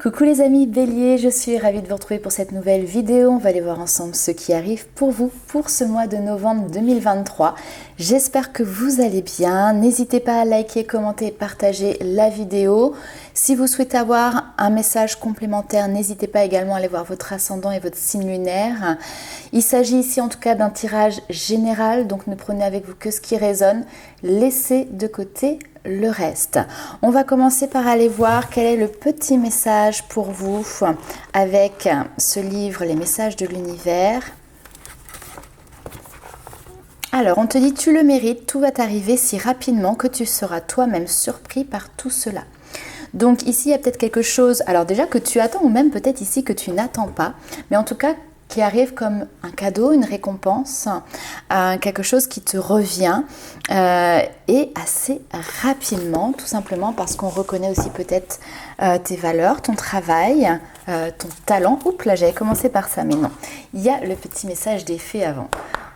Coucou les amis Bélier, je suis ravie de vous retrouver pour cette nouvelle vidéo. On va aller voir ensemble ce qui arrive pour vous pour ce mois de novembre 2023. J'espère que vous allez bien. N'hésitez pas à liker, commenter et partager la vidéo. Si vous souhaitez avoir un message complémentaire, n'hésitez pas également à aller voir votre ascendant et votre signe lunaire. Il s'agit ici en tout cas d'un tirage général, donc ne prenez avec vous que ce qui résonne. Laissez de côté le reste. On va commencer par aller voir quel est le petit message pour vous avec ce livre, les messages de l'univers. Alors, on te dit, tu le mérites, tout va t'arriver si rapidement que tu seras toi-même surpris par tout cela. Donc ici, il y a peut-être quelque chose, alors déjà que tu attends ou même peut-être ici que tu n'attends pas, mais en tout cas, qui arrive comme un cadeau, une récompense, quelque chose qui te revient et assez rapidement, tout simplement parce qu'on reconnaît aussi peut-être tes valeurs, ton travail, ton talent. Oups, là j'avais commencé par ça, mais non. Il y a le petit message des fées avant.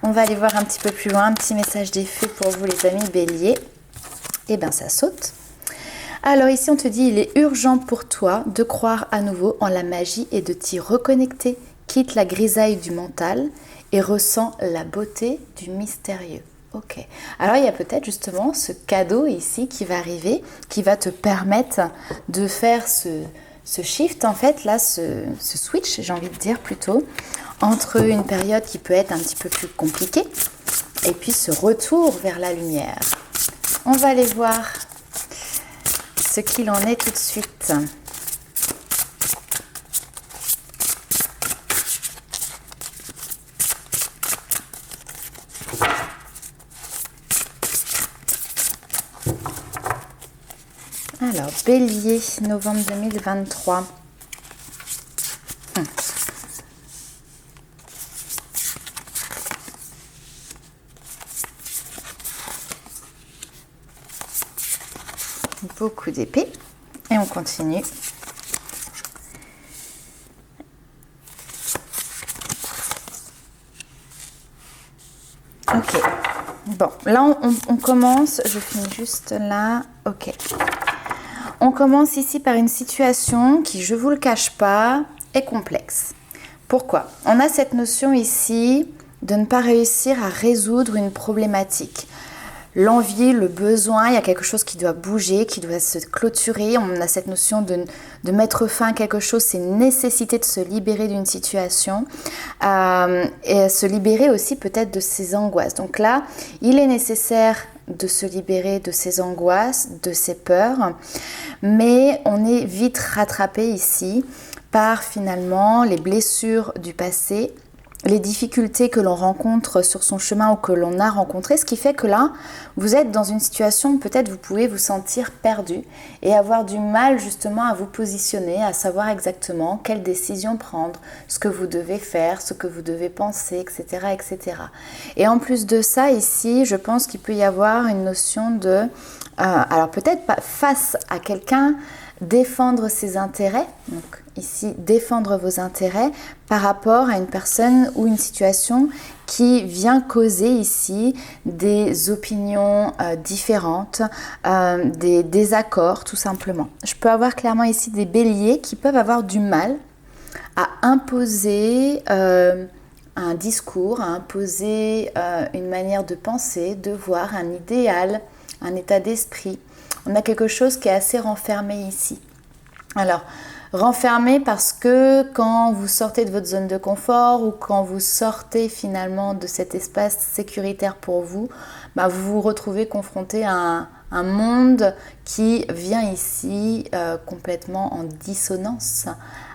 On va aller voir un petit peu plus loin, un petit message des fées pour vous les amis Bélier. Et bien ça saute. Alors ici on te dit, il est urgent pour toi de croire à nouveau en la magie et de t'y reconnecter. Quitte la grisaille du mental et ressens la beauté du mystérieux. Ok. Alors il y a peut-être justement ce cadeau ici qui va arriver, qui va te permettre de faire ce shift en fait, là, ce switch, j'ai envie de dire plutôt, entre une période qui peut être un petit peu plus compliquée et puis ce retour vers la lumière. On va aller voir ce qu'il en est tout de suite. Alors, Bélier, novembre 2023. Beaucoup d'épées. Et on continue. Ok. Bon, là, on commence. Je finis juste là. Ok. On commence ici par une situation qui, je ne vous le cache pas, est complexe. Pourquoi ? On a cette notion ici de ne pas réussir à résoudre une problématique. L'envie, le besoin, il y a quelque chose qui doit bouger, qui doit se clôturer. On a cette notion de mettre fin à quelque chose, c'est une nécessité de se libérer d'une situation et se libérer aussi peut-être de ses angoisses. Donc là, il est nécessaire de se libérer de ses angoisses, de ses peurs, mais on est vite rattrapé ici par finalement les blessures du passé, les difficultés que l'on rencontre sur son chemin ou que l'on a rencontrées, ce qui fait que là, vous êtes dans une situation où peut-être vous pouvez vous sentir perdu et avoir du mal justement à vous positionner, à savoir exactement quelle décision prendre, ce que vous devez faire, ce que vous devez penser, etc., etc. Et en plus de ça, ici, je pense qu'il peut y avoir une notion de, alors peut-être pas face à quelqu'un, défendre ses intérêts, donc ici défendre vos intérêts par rapport à une personne ou une situation qui vient causer ici des opinions différentes, des désaccords tout simplement. Je peux avoir clairement ici des béliers qui peuvent avoir du mal à imposer un discours, à imposer une manière de penser, de voir, un idéal, un état d'esprit. On a quelque chose qui est assez renfermé ici. Alors, renfermé parce que quand vous sortez de votre zone de confort ou quand vous sortez finalement de cet espace sécuritaire pour vous, vous vous retrouvez confronté à un monde qui vient ici complètement en dissonance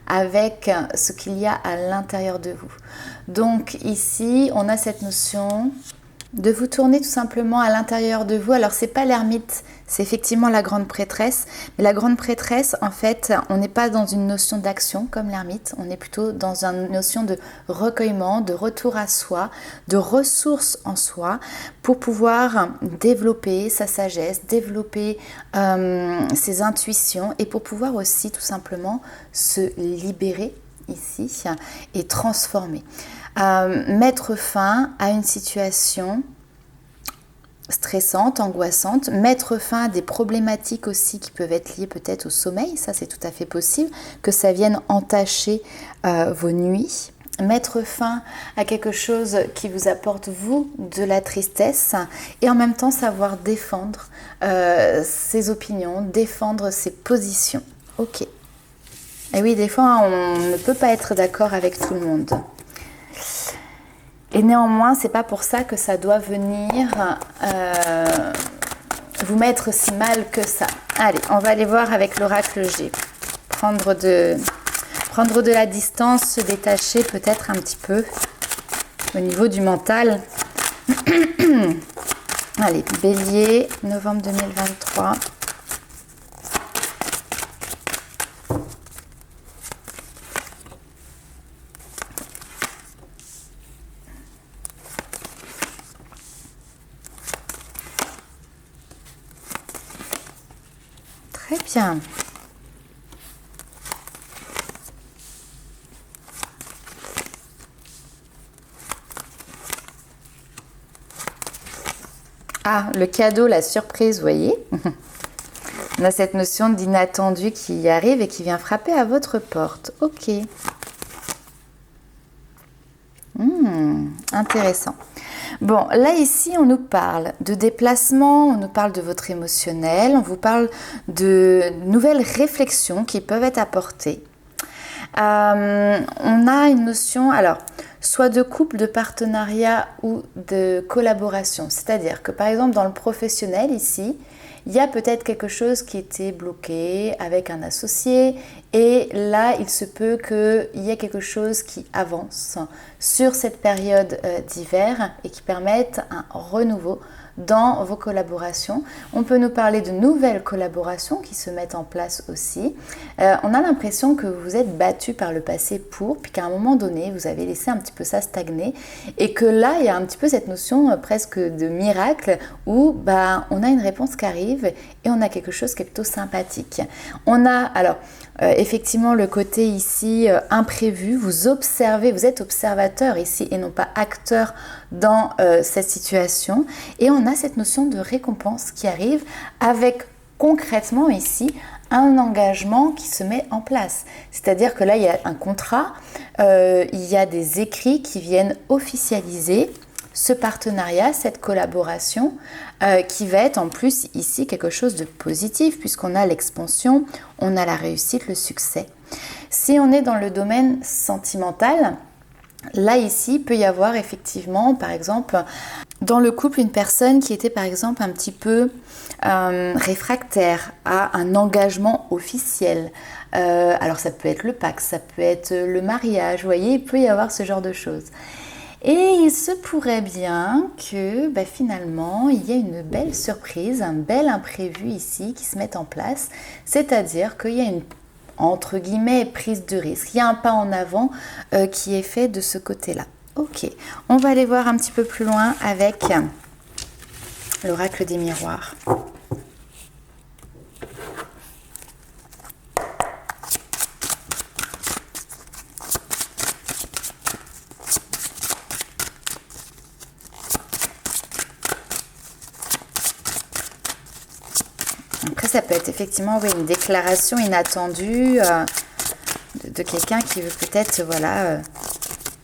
avec ce qu'il y a à l'intérieur de vous. Donc ici, on a cette notion de vous tourner tout simplement à l'intérieur de vous. Alors c'est pas l'ermite, c'est effectivement la grande prêtresse, mais la grande prêtresse, en fait, on n'est pas dans une notion d'action comme l'ermite, on est plutôt dans une notion de recueillement, de retour à soi, de ressources en soi pour pouvoir développer sa sagesse, développer ses intuitions et pour pouvoir aussi tout simplement se libérer ici et transformer. Mettre fin à une situation stressantes, angoissantes, mettre fin à des problématiques aussi qui peuvent être liées peut-être au sommeil, ça c'est tout à fait possible, que ça vienne entacher vos nuits, mettre fin à quelque chose qui vous apporte vous de la tristesse et en même temps savoir défendre ses opinions, défendre ses positions. Ok. Et oui, des fois on ne peut pas être d'accord avec tout le monde. Et néanmoins, c'est pas pour ça que ça doit venir vous mettre si mal que ça. Allez, on va aller voir avec l'oracle G. Prendre de la distance, se détacher peut-être un petit peu au niveau du mental. Allez, Bélier, novembre 2023. Très bien. Ah, le cadeau, la surprise, vous voyez. On a cette notion d'inattendu qui arrive et qui vient frapper à votre porte. Ok. Intéressant. Bon, là ici, on nous parle de déplacement, on nous parle de votre émotionnel, on vous parle de nouvelles réflexions qui peuvent être apportées. On a une notion, alors, soit de couple, de partenariat ou de collaboration. C'est-à-dire que par exemple, dans le professionnel ici, il y a peut-être quelque chose qui était bloqué avec un associé et là, il se peut qu'il y ait quelque chose qui avance sur cette période d'hiver et qui permette un renouveau dans vos collaborations. On peut nous parler de nouvelles collaborations qui se mettent en place aussi. On a l'impression que vous vous êtes battu par le passé puis qu'à un moment donné, vous avez laissé un petit peu ça stagner et que là, il y a un petit peu cette notion presque de miracle où on a une réponse qui arrive et on a quelque chose qui est plutôt sympathique. On a alors effectivement le côté ici imprévu, vous observez, vous êtes observateur ici et non pas acteur dans cette situation et on a cette notion de récompense qui arrive avec concrètement ici un engagement qui se met en place. C'est-à-dire que là, il y a un contrat, il y a des écrits qui viennent officialiser ce partenariat, cette collaboration qui va être en plus ici quelque chose de positif puisqu'on a l'expansion, on a la réussite, le succès. Si on est dans le domaine sentimental, là ici, il peut y avoir effectivement, par exemple, dans le couple, une personne qui était par exemple un petit peu réfractaire à un engagement officiel. Alors ça peut être le pacte, ça peut être le mariage, vous voyez, il peut y avoir ce genre de choses. Et il se pourrait bien que finalement, il y ait une belle surprise, un bel imprévu ici qui se mette en place. C'est-à-dire qu'il y a une, entre guillemets, prise de risque. Il y a un pas en avant qui est fait de ce côté-là. Ok, on va aller voir un petit peu plus loin avec l'oracle des miroirs. Après, ça peut être effectivement une déclaration inattendue de quelqu'un qui veut peut-être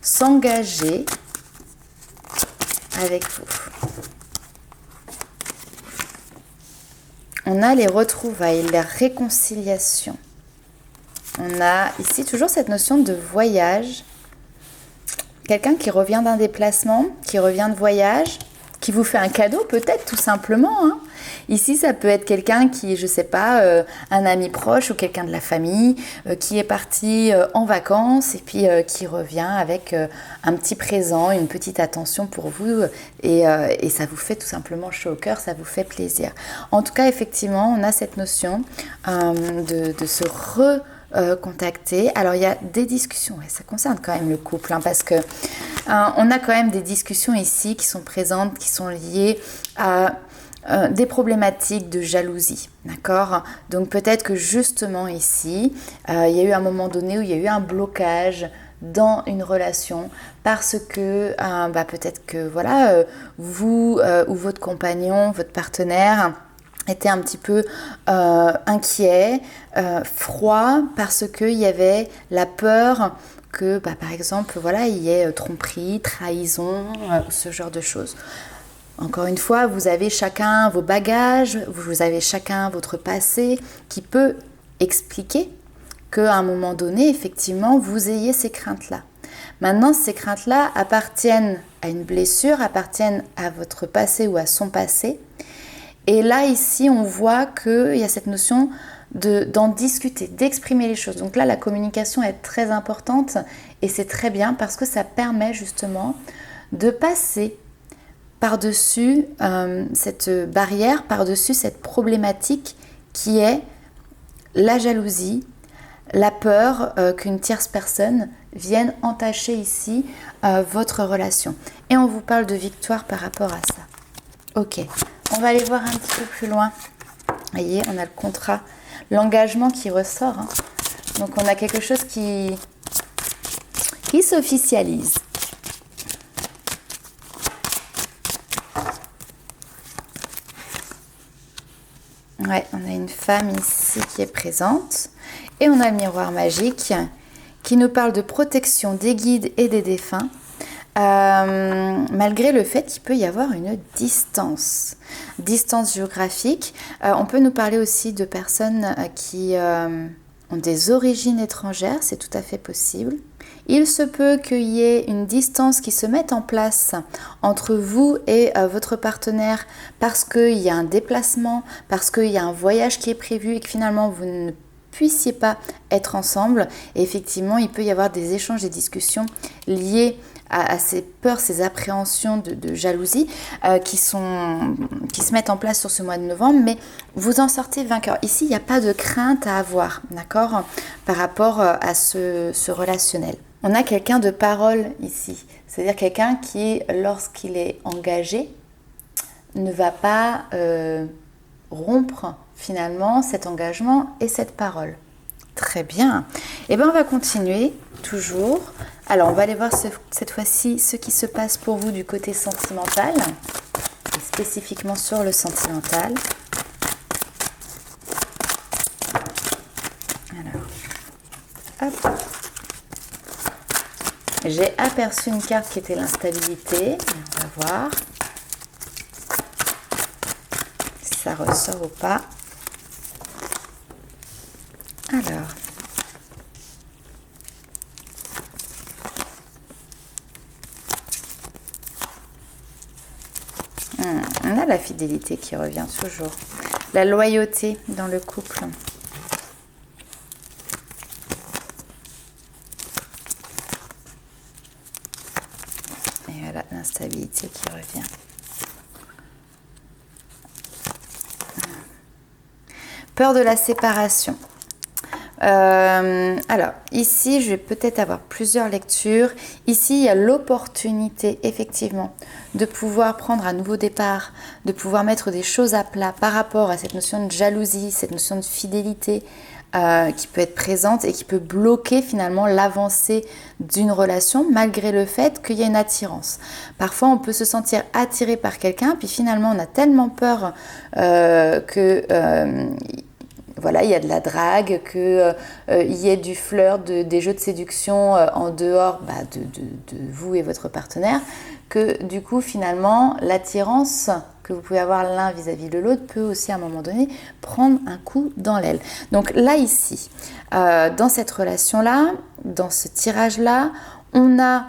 s'engager avec vous. On a les retrouvailles, la réconciliation. On a ici toujours cette notion de voyage. Quelqu'un qui revient d'un déplacement, qui revient de voyage, qui vous fait un cadeau peut-être tout simplement. Ici, ça peut être quelqu'un qui, je ne sais pas, un ami proche ou quelqu'un de la famille qui est parti en vacances et puis qui revient avec un petit présent, une petite attention pour vous et ça vous fait tout simplement chaud au cœur, ça vous fait plaisir. En tout cas, effectivement, on a cette notion de se contacter. Alors il y a des discussions, ça concerne quand même le couple parce que on a quand même des discussions ici qui sont présentes, qui sont liées à des problématiques de jalousie, d'accord? Donc peut-être que justement ici, il y a eu un moment donné où il y a eu un blocage dans une relation parce que peut-être que voilà, vous ou votre compagnon, votre partenaire était un petit peu inquiet, froid, parce qu'il y avait la peur que, par exemple, voilà, il y ait tromperie, trahison, ce genre de choses. Encore une fois, vous avez chacun vos bagages, vous avez chacun votre passé qui peut expliquer qu'à un moment donné, effectivement, vous ayez ces craintes-là. Maintenant, ces craintes-là appartiennent à une blessure, appartiennent à votre passé ou à son passé. Et là, ici, on voit qu'il y a cette notion d'en discuter, d'exprimer les choses. Donc là, la communication est très importante et c'est très bien parce que ça permet justement de passer par-dessus cette barrière, par-dessus cette problématique qui est la jalousie, la peur qu'une tierce personne vienne entacher ici votre relation. Et on vous parle de victoire par rapport à ça. Ok, on va aller voir un petit peu plus loin. Vous voyez, on a le contrat, l'engagement qui ressort. Hein. Donc on a quelque chose qui s'officialise. Ouais, on a une femme ici qui est présente. Et on a le miroir magique qui nous parle de protection des guides et des défunts. Malgré le fait qu'il peut y avoir une distance géographique. On peut nous parler aussi de personnes qui ont des origines étrangères, c'est tout à fait possible. Il se peut qu'il y ait une distance qui se mette en place entre vous et votre partenaire parce qu'il y a un déplacement, parce qu'il y a un voyage qui est prévu et que finalement vous ne puissiez pas être ensemble. Et effectivement, il peut y avoir des échanges, des discussions liées à ces peurs, ces appréhensions de jalousie qui se mettent en place sur ce mois de novembre, mais vous en sortez vainqueur. Ici, il n'y a pas de crainte à avoir, d'accord, par rapport à ce relationnel. On a quelqu'un de parole ici, c'est-à-dire quelqu'un qui, lorsqu'il est engagé, ne va pas rompre finalement cet engagement et cette parole. Très bien. Et bien on va continuer toujours. Alors on va aller voir cette fois-ci ce qui se passe pour vous du côté sentimental, et spécifiquement sur le sentimental. Alors, hop. J'ai aperçu une carte qui était l'instabilité. On va voir si ça ressort ou pas. Alors, on a la fidélité qui revient toujours, la loyauté dans le couple. Et voilà, l'instabilité qui revient. Peur de la séparation. Alors, ici, je vais peut-être avoir plusieurs lectures. Ici, il y a l'opportunité, effectivement, de pouvoir prendre un nouveau départ, de pouvoir mettre des choses à plat par rapport à cette notion de jalousie, cette notion de fidélité qui peut être présente et qui peut bloquer finalement l'avancée d'une relation malgré le fait qu'il y a une attirance. Parfois, on peut se sentir attiré par quelqu'un, puis finalement, on a tellement peur voilà, il y a de la drague, qu'il y ait du flirt, des jeux de séduction en dehors de vous et votre partenaire, que du coup, finalement, l'attirance que vous pouvez avoir l'un vis-à-vis de l'autre peut aussi, à un moment donné, prendre un coup dans l'aile. Donc là, ici, dans cette relation-là, dans ce tirage-là, on a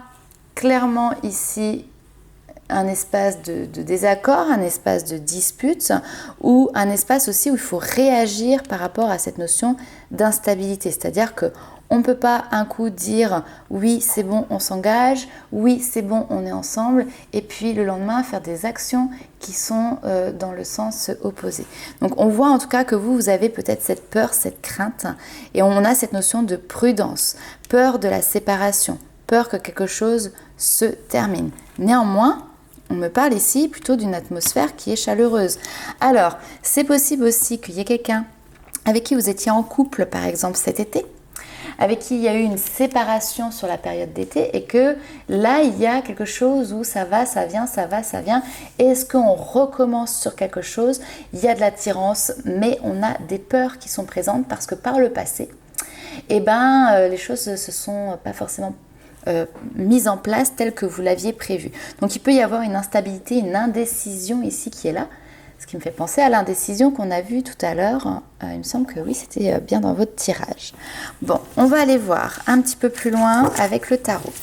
clairement ici un espace de désaccord, un espace de dispute ou un espace aussi où il faut réagir par rapport à cette notion d'instabilité. C'est-à-dire qu'on ne peut pas un coup dire oui c'est bon on s'engage, oui c'est bon on est ensemble et puis le lendemain faire des actions qui sont dans le sens opposé. Donc on voit en tout cas que vous avez peut-être cette peur, cette crainte et on a cette notion de prudence, peur de la séparation, peur que quelque chose se termine. Néanmoins, on me parle ici plutôt d'une atmosphère qui est chaleureuse. Alors, c'est possible aussi qu'il y ait quelqu'un avec qui vous étiez en couple, par exemple, cet été, avec qui il y a eu une séparation sur la période d'été et que là, il y a quelque chose où ça va, ça vient, ça va, ça vient. Est-ce qu'on recommence sur quelque chose? Il y a de l'attirance, mais on a des peurs qui sont présentes parce que par le passé, les choses ne se sont pas forcément mise en place telle que vous l'aviez prévu. Donc il peut y avoir une instabilité, une indécision ici qui est là, ce qui me fait penser à l'indécision qu'on a vue tout à l'heure. Il me semble que oui, c'était bien dans votre tirage. Bon, on va aller voir un petit peu plus loin avec le tarot.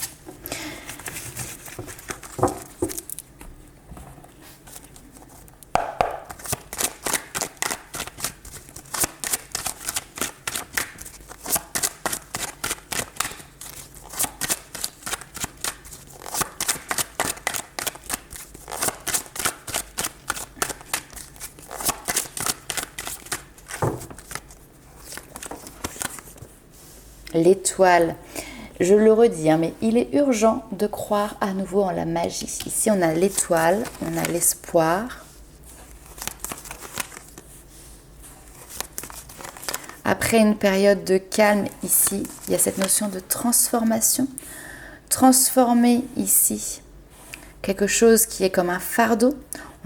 L'étoile, je le redis, mais il est urgent de croire à nouveau en la magie. Ici, on a l'étoile, on a l'espoir. Après une période de calme, ici, il y a cette notion de transformation. Transformer ici quelque chose qui est comme un fardeau.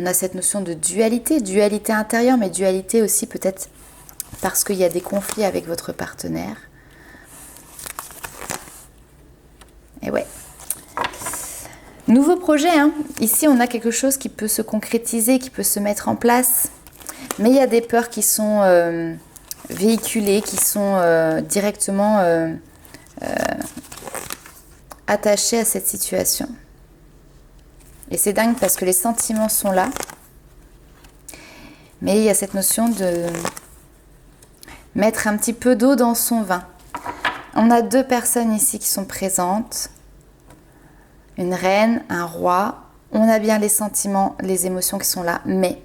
On a cette notion de dualité, dualité intérieure, mais dualité aussi peut-être parce qu'il y a des conflits avec votre partenaire. Et ouais. Nouveau projet, Ici, on a quelque chose qui peut se concrétiser, qui peut se mettre en place. Mais il y a des peurs qui sont véhiculées, qui sont directement attachées à cette situation. Et c'est dingue parce que les sentiments sont là. Mais il y a cette notion de mettre un petit peu d'eau dans son vin. On a deux personnes ici qui sont présentes. Une reine, un roi. On a bien les sentiments, les émotions qui sont là. Mais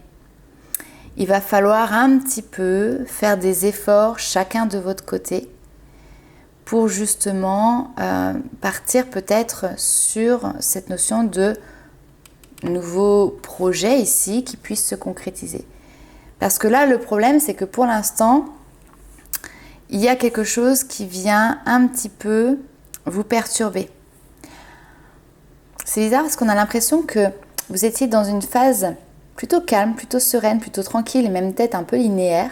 il va falloir un petit peu faire des efforts chacun de votre côté pour justement partir peut-être sur cette notion de nouveau projet ici qui puisse se concrétiser. Parce que là, le problème, c'est que pour l'instant, il y a quelque chose qui vient un petit peu vous perturber. C'est bizarre parce qu'on a l'impression que vous étiez dans une phase plutôt calme, plutôt sereine, plutôt tranquille et même peut-être un peu linéaire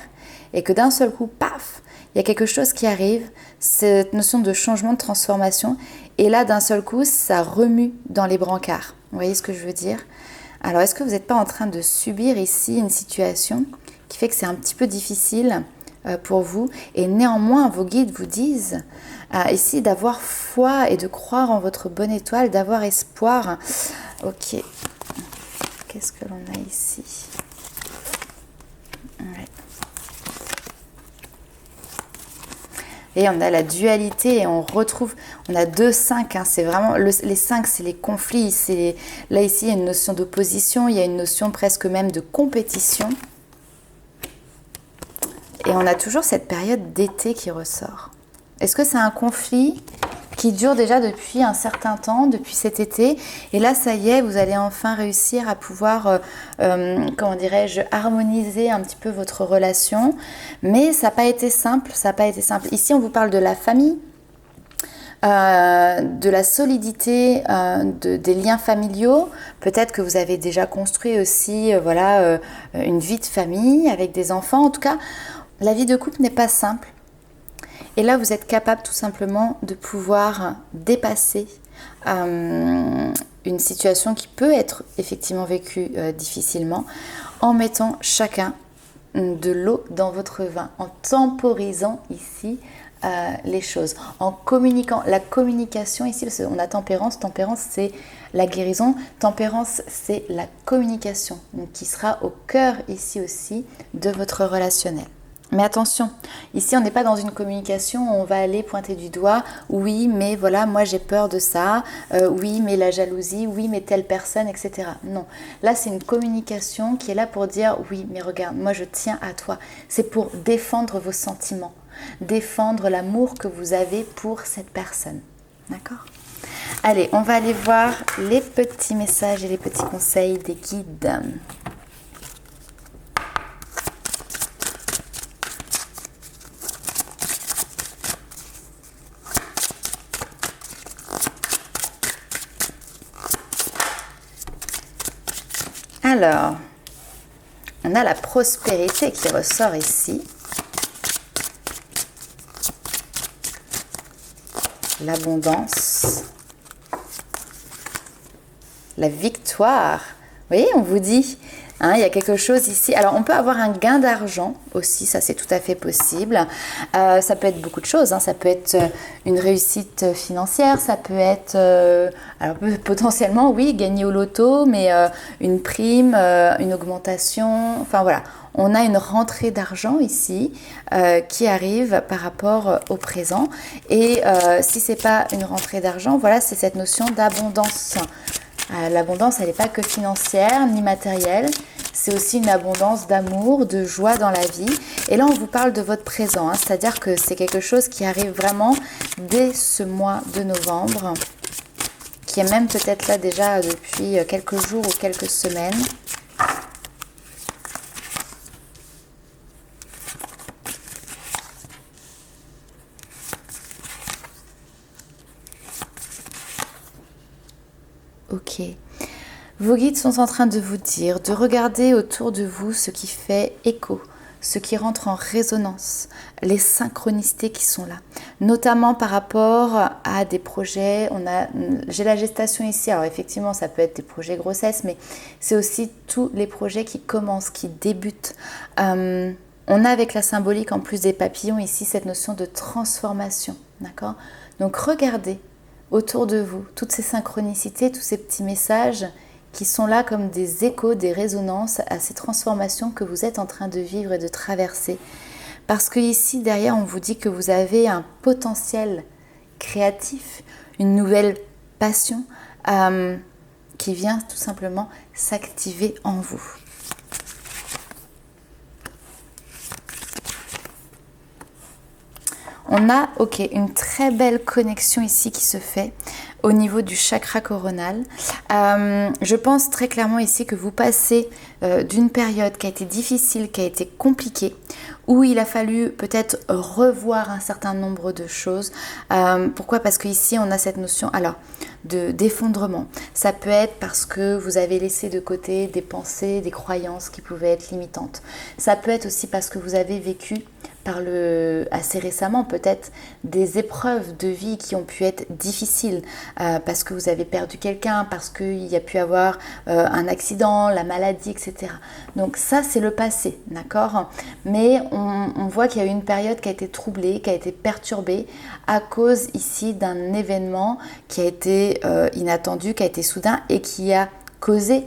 et que d'un seul coup, paf, il y a quelque chose qui arrive, cette notion de changement, de transformation et là d'un seul coup, ça remue dans les brancards. Vous voyez ce que je veux dire? Alors, est-ce que vous n'êtes pas en train de subir ici une situation qui fait que c'est un petit peu difficile pour vous et néanmoins vos guides vous disent ici d'avoir foi et de croire en votre bonne étoile, d'avoir espoir. Ok, qu'est-ce que l'on a ici? Ouais. Et on a la dualité et on retrouve, on a 2-5, c'est vraiment, les 5 c'est les conflits, là ici il y a une notion d'opposition, il y a une notion presque même de compétition. Et on a toujours cette période d'été qui ressort. Est-ce que c'est un conflit qui dure déjà depuis un certain temps, depuis cet été? Et là, ça y est, vous allez enfin réussir à pouvoir, harmoniser un petit peu votre relation. Mais ça n'a pas été simple, Ici, on vous parle de la famille, de la solidité des liens familiaux. Peut-être que vous avez déjà construit aussi une vie de famille avec des enfants. En tout cas, la vie de couple n'est pas simple. Et là, vous êtes capable tout simplement de pouvoir dépasser une situation qui peut être effectivement vécue difficilement en mettant chacun de l'eau dans votre vin, en temporisant ici les choses, en communiquant. La communication ici, on a tempérance, c'est la guérison, tempérance c'est la communication, donc qui sera au cœur ici aussi de votre relationnel. Mais attention, ici on n'est pas dans une communication où on va aller pointer du doigt, oui mais voilà moi j'ai peur de ça, oui mais la jalousie, oui mais telle personne, etc. Non, là c'est une communication qui est là pour dire oui mais regarde, moi je tiens à toi. C'est pour défendre vos sentiments, défendre l'amour que vous avez pour cette personne. D'accord ? Allez, on va aller voir les petits messages et les petits conseils des guides. Alors, on a la prospérité qui ressort ici. L'abondance. La victoire. Vous voyez, on vous dit, hein, il y a quelque chose ici. Alors, on peut avoir un gain d'argent aussi, ça c'est tout à fait possible. Ça peut être beaucoup de choses, hein. Ça peut être une réussite financière, ça peut être, alors potentiellement, oui, gagner au loto, mais une prime, une augmentation, enfin voilà. On a une rentrée d'argent ici qui arrive par rapport au présent. Et si ce n'est pas une rentrée d'argent, voilà, c'est cette notion d'abondance. L'abondance, elle n'est pas que financière ni matérielle, c'est aussi une abondance d'amour, de joie dans la vie. Et là, on vous parle de votre présent, hein, c'est-à-dire que c'est quelque chose qui arrive vraiment dès ce mois de novembre, qui est même peut-être là déjà depuis quelques jours ou quelques semaines. Ok. Vos guides sont en train de vous dire de regarder autour de vous ce qui fait écho, ce qui rentre en résonance, les synchronicités qui sont là, notamment par rapport à des projets. J'ai la gestation ici, alors effectivement ça peut être des projets grossesse, mais c'est aussi tous les projets qui commencent, qui débutent. On a avec la symbolique, en plus des papillons ici, cette notion de transformation, d'accord ? Donc regardez autour de vous toutes ces synchronicités, tous ces petits messages qui sont là comme des échos, des résonances à ces transformations que vous êtes en train de vivre et de traverser. Parce que ici, derrière, on vous dit que vous avez un potentiel créatif, une nouvelle passion qui vient tout simplement s'activer en vous. On a, une très belle connexion ici qui se fait au niveau du chakra coronal. Je pense très clairement ici que vous passez d'une période qui a été difficile, qui a été compliquée, où il a fallu peut-être revoir un certain nombre de choses. Pourquoi ? Parce qu'ici, on a cette notion d'effondrement. Ça peut être parce que vous avez laissé de côté des pensées, des croyances qui pouvaient être limitantes. Ça peut être aussi parce que vous avez vécu assez récemment peut-être des épreuves de vie qui ont pu être difficiles parce que vous avez perdu quelqu'un, parce qu'il y a pu avoir un accident, la maladie, etc. Donc ça c'est le passé, d'accord ? Mais on voit qu'il y a eu une période qui a été troublée, qui a été perturbée à cause ici d'un événement qui a été inattendu, qui a été soudain et qui a causé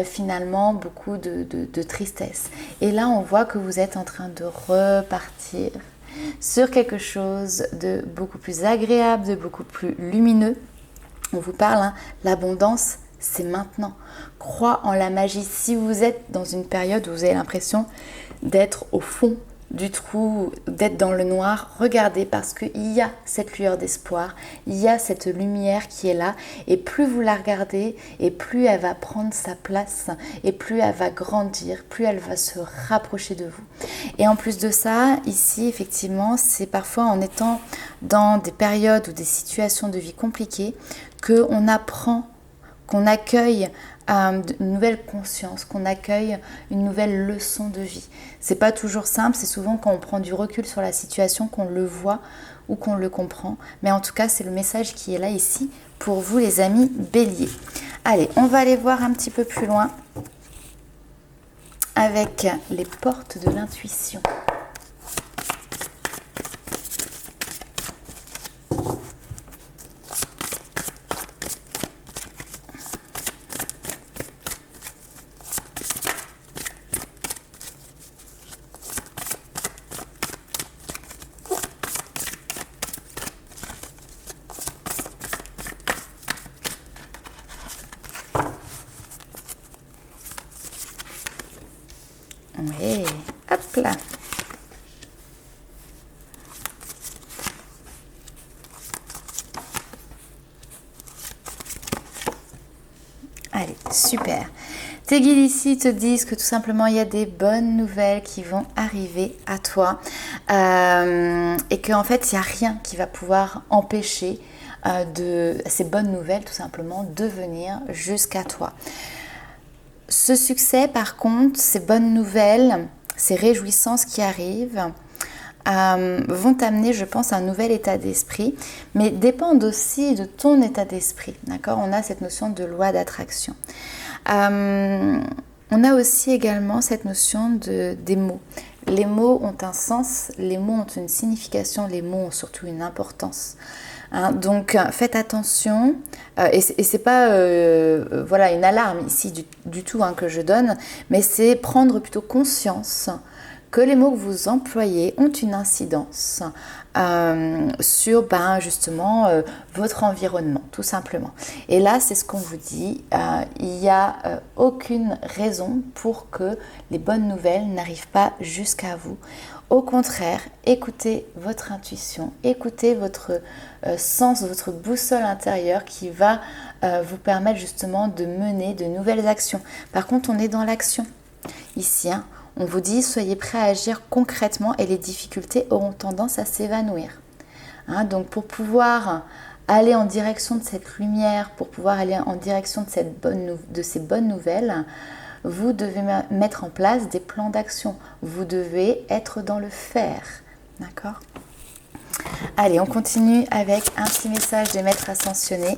finalement beaucoup de tristesse. Et là, on voit que vous êtes en train de repartir sur quelque chose de beaucoup plus agréable, de beaucoup plus lumineux. On vous parle, l'abondance, c'est maintenant. Crois en la magie. Si vous êtes dans une période où vous avez l'impression d'être au fond du trou, d'être dans le noir, regardez parce qu'il y a cette lueur d'espoir, il y a cette lumière qui est là et plus vous la regardez et plus elle va prendre sa place et plus elle va grandir, plus elle va se rapprocher de vous. Et en plus de ça, ici effectivement, c'est parfois en étant dans des périodes ou des situations de vie compliquées qu'on apprend, qu'on accueille une nouvelle conscience, qu'on accueille une nouvelle leçon de vie. C'est pas toujours simple, c'est souvent quand on prend du recul sur la situation qu'on le voit ou qu'on le comprend. Mais en tout cas, c'est le message qui est là ici pour vous les amis béliers. Allez, on va aller voir un petit peu plus loin avec les portes de l'intuition. Oui, hop là. Allez, super. Tes guides ici te disent que tout simplement il y a des bonnes nouvelles qui vont arriver à toi et qu'en fait il n'y a rien qui va pouvoir empêcher de ces bonnes nouvelles tout simplement de venir jusqu'à toi. Ce succès, par contre, ces bonnes nouvelles, ces réjouissances qui arrivent, vont t'amener, je pense, à un nouvel état d'esprit, mais dépendent aussi de ton état d'esprit, d'accord? On a cette notion de loi d'attraction. On a aussi également cette notion des mots. Les mots ont un sens, les mots ont une signification, les mots ont surtout une importance. Donc faites attention, et c'est pas voilà, une alarme ici du tout que je donne, mais c'est prendre plutôt conscience que les mots que vous employez ont une incidence sur justement votre environnement, tout simplement. Et là, c'est ce qu'on vous dit, il n'y a aucune raison pour que les bonnes nouvelles n'arrivent pas jusqu'à vous. Au contraire, écoutez votre intuition, écoutez votre sens, votre boussole intérieure qui va vous permettre justement de mener de nouvelles actions. Par contre, on est dans l'action ici, on vous dit, soyez prêts à agir concrètement et les difficultés auront tendance à s'évanouir. Donc pour pouvoir aller en direction de cette lumière, pour pouvoir aller en direction de ces bonnes nouvelles, vous devez mettre en place des plans d'action. Vous devez être dans le faire. D'accord ? Allez, on continue avec un petit message des maîtres ascensionnés.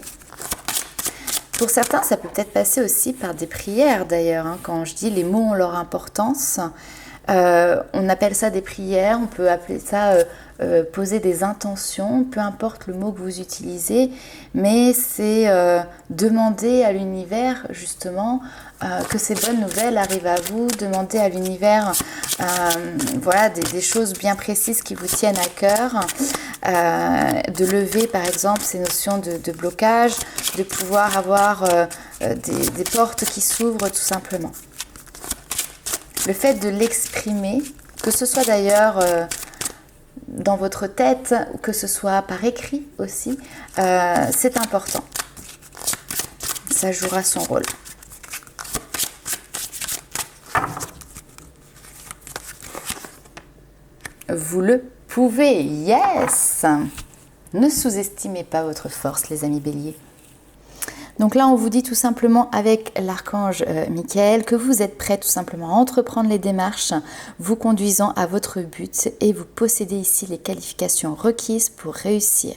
Pour certains, ça peut peut-être passer aussi par des prières d'ailleurs. Quand je dis les mots ont leur importance, on appelle ça des prières, on peut appeler ça poser des intentions, peu importe le mot que vous utilisez, mais c'est demander à l'univers justement que ces bonnes nouvelles arrivent à vous, demander à l'univers voilà, des choses bien précises qui vous tiennent à cœur, de lever par exemple ces notions de blocage, de pouvoir avoir des portes qui s'ouvrent tout simplement. Le fait de l'exprimer, que ce soit d'ailleurs dans votre tête ou que ce soit par écrit aussi, c'est important. Ça jouera son rôle. Vous le pouvez, yes! Ne sous-estimez pas votre force, les amis béliers. Donc là, on vous dit tout simplement avec l'archange Michael que vous êtes prêts tout simplement à entreprendre les démarches vous conduisant à votre but et vous possédez ici les qualifications requises pour réussir.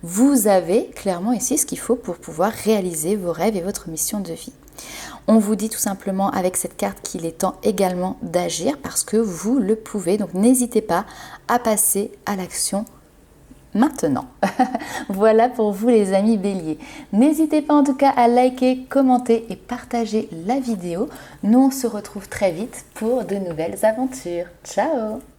Vous avez clairement ici ce qu'il faut pour pouvoir réaliser vos rêves et votre mission de vie. On vous dit tout simplement avec cette carte qu'il est temps également d'agir parce que vous le pouvez. Donc n'hésitez pas à passer à l'action maintenant. Voilà pour vous les amis béliers. N'hésitez pas en tout cas à liker, commenter et partager la vidéo. Nous on se retrouve très vite pour de nouvelles aventures. Ciao!